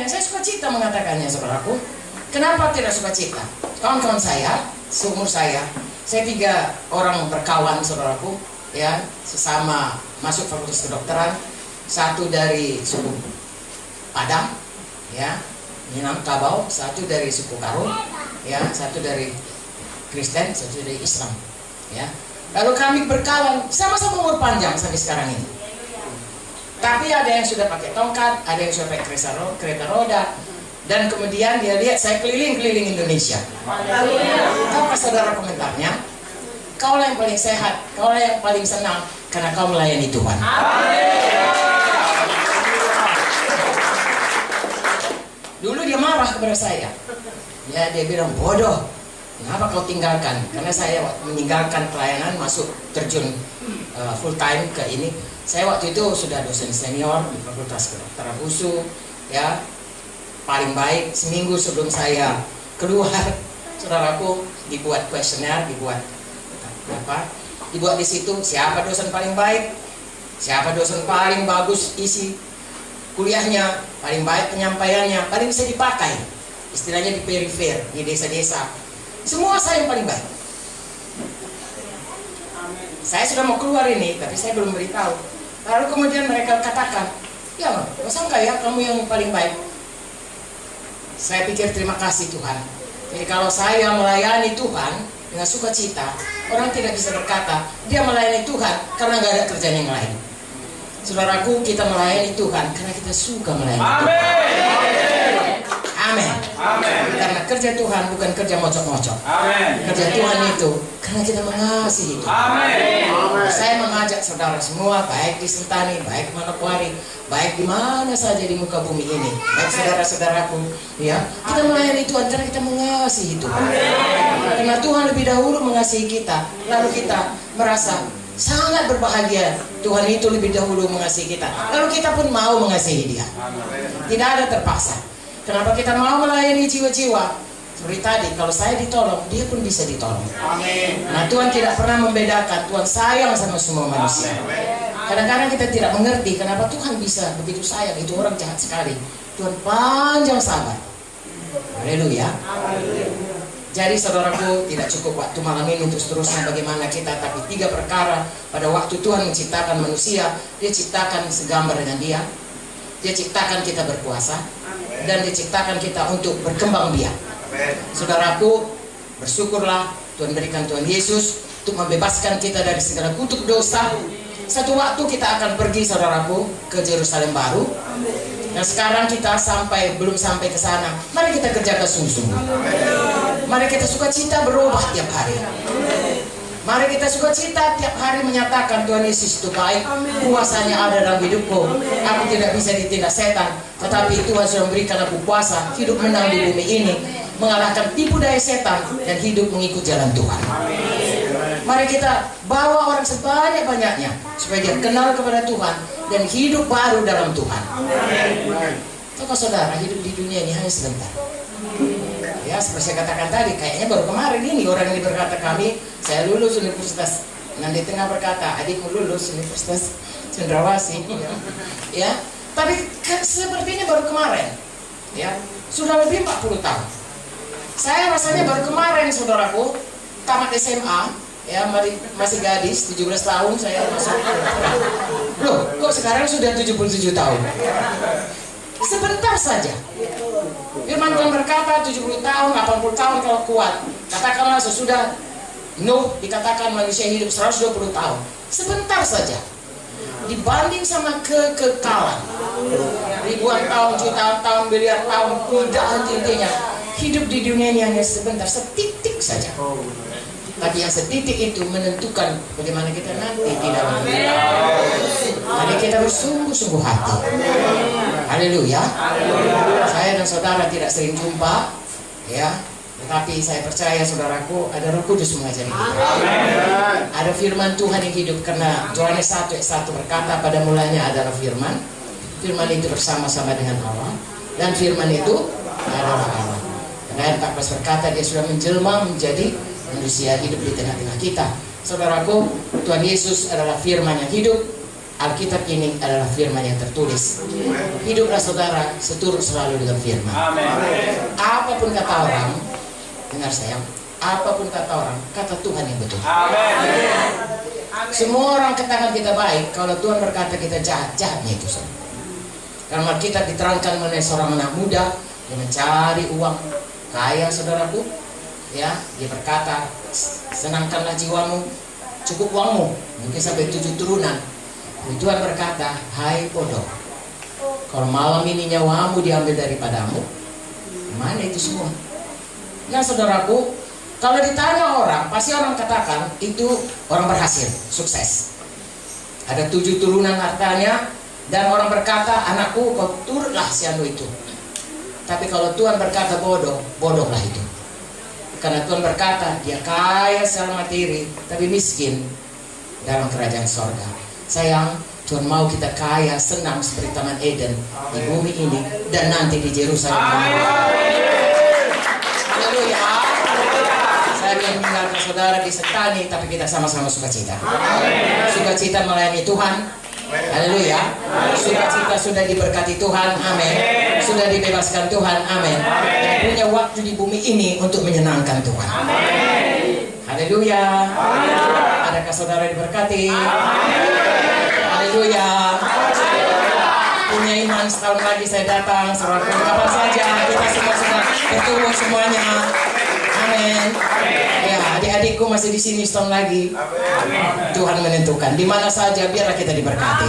mengatakannya, saya suka cita mengatakannya, saudaraku. Kenapa tidak suka cita? Kawan-kawan saya, seumur saya 3 orang berkawan, saudaraku, ya, sesama masuk fakultas kedokteran. Satu dari suku Padang, ya, Minangkabau, satu dari suku Karo, ya, satu dari Kristen, satu dari Islam, ya. Lalu kami berkawan, sama-sama umur panjang sampai sekarang ini. Tapi ada yang sudah pakai tongkat, ada yang sudah pakai kereta roda, dan kemudian dia lihat saya keliling-keliling Indonesia. Apa saudara komentarnya? Kaulah yang paling sehat, kaulah yang paling senang, karena kau melayani Tuhan. Dulu dia marah kepada saya. Ya, dia bilang, bodoh, kenapa kau tinggalkan? Karena saya meninggalkan pelayanan, masuk terjun full time ke ini. Saya waktu itu sudah dosen senior di Fakultas Kedokteran USU, ya, paling baik. Seminggu sebelum saya keluar, saudaraku, dibuat kuesioner, dibuat di situ siapa dosen paling baik, siapa dosen paling bagus isi kuliahnya, paling baik penyampaiannya, paling bisa dipakai, istilahnya di perifer, di desa-desa. Semua saya yang paling baik. Saya sudah mau keluar ini, tapi saya belum beritahu. Lalu kemudian mereka katakan, ya, masa enggak ya kamu yang paling baik? Saya pikir terima kasih Tuhan. Jadi kalau saya melayani Tuhan dengan sukacita, orang tidak bisa berkata dia melayani Tuhan karena nggak ada kerjaan yang lain. Saudaraku, kita melayani Tuhan karena kita suka melayani Tuhan. Amin. Amin. Karena kerja Tuhan bukan kerja mocok-mocok. Kerja Tuhan itu karena kita mengasihi Tuhan. Amin. Saya mengajak saudara semua, baik di Sentani, baik di Manokwari, baik di mana saja di muka bumi ini, baik saudara-saudaraku, ya, kita melayani Tuhan karena kita mengasihi Tuhan. Karena Tuhan lebih dahulu mengasihi kita, lalu kita merasa sangat berbahagia. Tuhan itu lebih dahulu mengasihi kita, lalu kita pun mau mengasihi Dia. Tidak ada terpaksa. Kenapa kita mau melayani jiwa-jiwa? Seperti tadi, kalau saya ditolong, dia pun bisa ditolong. Amin. Nah, Tuhan tidak pernah membedakan. Tuhan sayang sama semua manusia. Kadang-kadang kita tidak mengerti kenapa Tuhan bisa begitu sayang. Itu orang jahat sekali. Tuhan panjang sabar. Haleluya. Jadi saudaraku, tidak cukup waktu malam ini untuk seterusnya bagaimana kita, tapi 3 perkara pada waktu Tuhan menciptakan manusia. Dia ciptakan segambar dengan Dia. Dia ciptakan kita berkuasa, dan diciptakan kita untuk berkembang biak. Saudaraku, bersyukurlah Tuhan berikan Tuhan Yesus untuk membebaskan kita dari segala kutuk dosa. Satu waktu kita akan pergi, saudaraku, ke Yerusalem baru. Dan sekarang kita belum sampai ke sana. Mari kita kerjakan sungguh-sungguh. Mari kita sukacita berubah tiap hari. Mari kita sukacita tiap hari menyatakan Tuhan Yesus itu baik. Kuasanya ada dalam hidupku. Aku tidak bisa ditindak setan, tetapi Tuhan sudah memberikan aku kuasa hidup menang di bumi ini, mengalahkan tipu daya setan dan hidup mengikut jalan Tuhan. Mari kita bawa orang sebanyak-banyaknya supaya dia kenal kepada Tuhan dan hidup baru dalam Tuhan. Coba saudara, hidup di dunia ini hanya sebentar. Ya, seperti saya katakan tadi, kayaknya baru kemarin ini orang ini berkata saya lulus universitas. Nanti tengah berkata, adikmu lulus Universitas Cendrawasih. Ya, tapi sepertinya baru kemarin. Ya, sudah lebih 40 tahun. Saya rasanya baru kemarin, saudaraku, tamat SMA. Ya, masih gadis, 17 tahun saya masuk. Loh, kok sekarang sudah 77 tahun? Sebentar saja. Firman Tuhan berkata 70 tahun, 80 tahun kalau kuat. Katakanlah sesudah Nuh dikatakan manusia hidup 120 tahun. Sebentar saja. Dibanding sama kekekalan. Ribuan tahun, jutaan tahun, miliar tahun, tidak henti-hentinya. Hidup di dunia ini hanya sebentar, setitik saja. Tapi yang setitik itu menentukan bagaimana kita nanti di dalam hidup. Mari kita bersungguh-sungguh hati. Haleluya. Saya dan saudara tidak sering jumpa, ya, tetapi saya percaya saudaraku, ada Roh Kudus mengajari kita. Ada firman Tuhan yang hidup, karena Yohanes 1:1 berkata, pada mulanya adalah firman. Firman itu bersama-sama dengan Allah, dan firman itu adalah Allah. Dan ayat 14 berkata, dia sudah menjelma menjadi manusia hidup di tengah-tengah kita. Saudaraku, Tuhan Yesus adalah firman yang hidup. Alkitab ini adalah firman yang tertulis. Hiduplah saudara seturut selalu dengan firman. Apapun kata orang, dengar sayang, apapun kata orang, kata Tuhan yang betul. Semua orang katakan kita baik, kalau Tuhan berkata kita jahat, jahatnya itu saudara. Karena kita diterangkan mengenai seorang anak muda yang mencari uang, kaya saudaraku, ya, dia berkata, senangkanlah jiwamu, cukup uangmu, mungkin sampai 7 turunan. Tuhan berkata, hai bodoh, kalau malam ini nyawamu diambil daripadamu, mana itu semua? Nah saudaraku, kalau ditanya orang, pasti orang katakan itu orang berhasil, sukses. Ada 7 turunan hartanya, dan orang berkata, anakku kau turutlah si anu itu. Tapi kalau Tuhan berkata bodoh, bodohlah itu. Karena Tuhan berkata, dia kaya secara materi, tapi miskin dalam kerajaan sorga. Sayang, Tuhan mau kita kaya, senang seperti Taman Eden di bumi ini dan nanti di Yerusalem. Haleluya. Saya ingin meninggalkan saudara di Sentani, tapi kita sama-sama sukacita. Sukacita melayani Tuhan. Haleluya. Sukacita sudah diberkati Tuhan. Amin. Sudah dibebaskan Tuhan. Amin. Dan punya waktu di bumi ini untuk menyenangkan Tuhan. Haleluya. Adakah saudara diberkati? Haleluya. Punya iman setahun lagi saya datang. Saudara kapan saja kita semua sudah bertemu semuanya. Amin. Ya, adik-adikku masih di sini setahun lagi. Tuhan menentukan di mana saja biarlah kita diberkati.